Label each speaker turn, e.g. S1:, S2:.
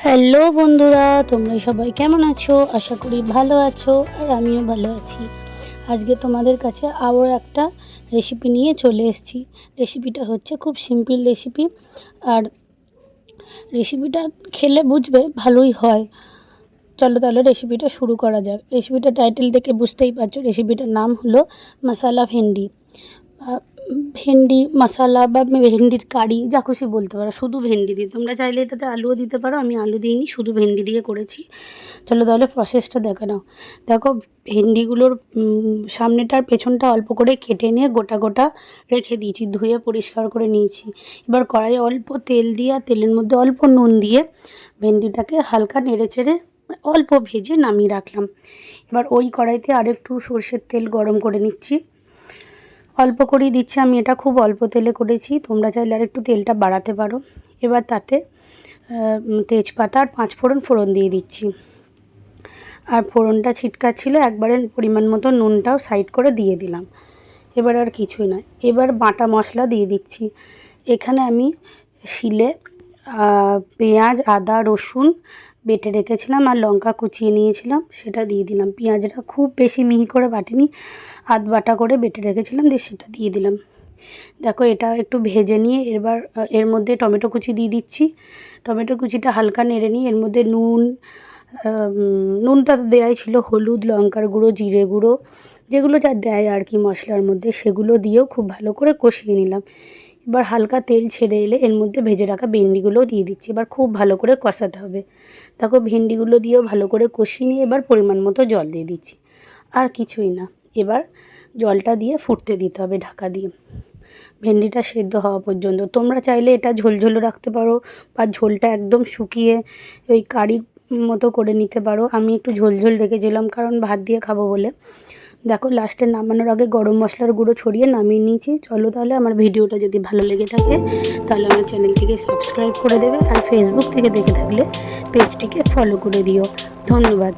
S1: Hello বন্ধুরা, তোমরা সবাই কেমন আছো? আশা করি ভালো আছো, আর আমিও ভালো আছি। আজকে তোমাদের কাছে আরও একটা রেসিপি নিয়ে চলে এসেছি। রেসিপিটা হচ্ছে খুব সিম্পল রেসিপি, আর রেসিপিটা খেলে বুঝবে ভালোই হয়। চলো তাহলে রেসিপিটা শুরু করা যাক। রেসিপিটা টাইটেল দেখে বুঝতেই পারছো, রেসিপিটার নাম হলো মশালা ভেন্ডি। ভেন্ডি মশালা বা ভেন্ডির কারি, যা খুশি বলতে পারো। শুধু ভেন্ডি দিয়ে, তোমরা চাইলে এটাতে আলুও দিতে পারো, আমি আলু দিইনি, শুধু ভেন্ডি দিয়ে করেছি। চলো তাহলে প্রসেসটা দেখে নাও। দেখো, ভেন্ডিগুলোর সামনেটার পেছনটা অল্প করে কেটে নিয়ে গোটা গোটা রেখে দিয়েছি, ধুয়ে পরিষ্কার করে নিয়েছি। এবার কড়াইয়ে অল্প তেল দিয়ে, আর তেলের মধ্যে অল্প নুন দিয়ে ভেন্ডিটাকে হালকা নেড়ে চেড়ে অল্প ভেজে নামিয়ে রাখলাম। এবার ওই কড়াইতে আরেকটু সর্ষের তেল গরম করে নিচ্ছি, অল্প করেই দিচ্ছি। আমি এটা খুব অল্প তেলে করেছি, তোমরা চাইলে আর একটু তেলটা বাড়াতে পারো। এবার তাতে তেজপাতা আর 5 ফোড়ন দিয়ে দিচ্ছি। আর ফোড়নটা ছিটকাচ্ছিল, একবারে পরিমাণ মতো নুনটাও সাইড করে দিয়ে দিলাম। এবার আর কিছুই নয়, এবার বাটা মশলা দিয়ে দিচ্ছি। এখানে আমি শিলে পেঁয়াজ, আদা, রসুন বেটে রেখেছিলাম, আর লঙ্কা কুচিয়ে নিয়েছিলাম, সেটা দিয়ে দিলাম। পেঁয়াজটা খুব বেশি মিহি করে বাটিনি, আধ বাটা করে বেটে রেখেছিলাম, দিয়ে সেটা দিয়ে দিলাম। দেখো, এটা একটু ভেজে নিয়ে এবার এর মধ্যে টমেটো কুচি দিয়ে দিচ্ছি। টমেটো কুচিটা হালকা নেড়ে নিয়ে এর মধ্যে নুনটা তো দেওয়াই ছিল, হলুদ, লঙ্কার গুঁড়ো, জিরে গুঁড়ো, যেগুলো যা দেয় আর কি মশলার মধ্যে, সেগুলো দিয়েও খুব ভালো করে কষিয়ে নিলাম। এবার হালকা তেল ছেড়ে এলে এর মধ্যে ভেজে রাখা ভেন্ডিগুলোও দিয়ে দিচ্ছি। এবার খুব ভালো করে কষাতে হবে। দেখো, ভেন্ডিগুলো দিয়েও ভালো করে কষিয়ে নিয়ে এবার পরিমাণ মতো জল দিয়ে দিচ্ছি, আর কিছুই না। এবার জলটা দিয়ে ফুটতে দিতে হবে ঢাকা দিয়ে, ভেন্ডিটা সেদ্ধ হওয়া পর্যন্ত। তোমরা চাইলে এটা ঝোলঝোলও রাখতে পারো, বা ঝোলটা একদম শুকিয়ে ওই কারি মতো করে নিতে পারো। আমি একটু ঝোলঝোল রেখেছিলাম, কারণ ভাত দিয়ে খাবো বলে। দেখো, লাস্টে নামানোর আগে গরম মশলার গুঁড়ো ছড়িয়ে নামিয়ে নিয়েছি। চলো তাহলে, আমার ভিডিওটা যদি ভালো লেগে থাকে তাহলে আমার চ্যানেলটিকে সাবস্ক্রাইব করে দেবে, আর ফেসবুক থেকে দেখে থাকলে পেজটিকে ফলো করে দিও। ধন্যবাদ।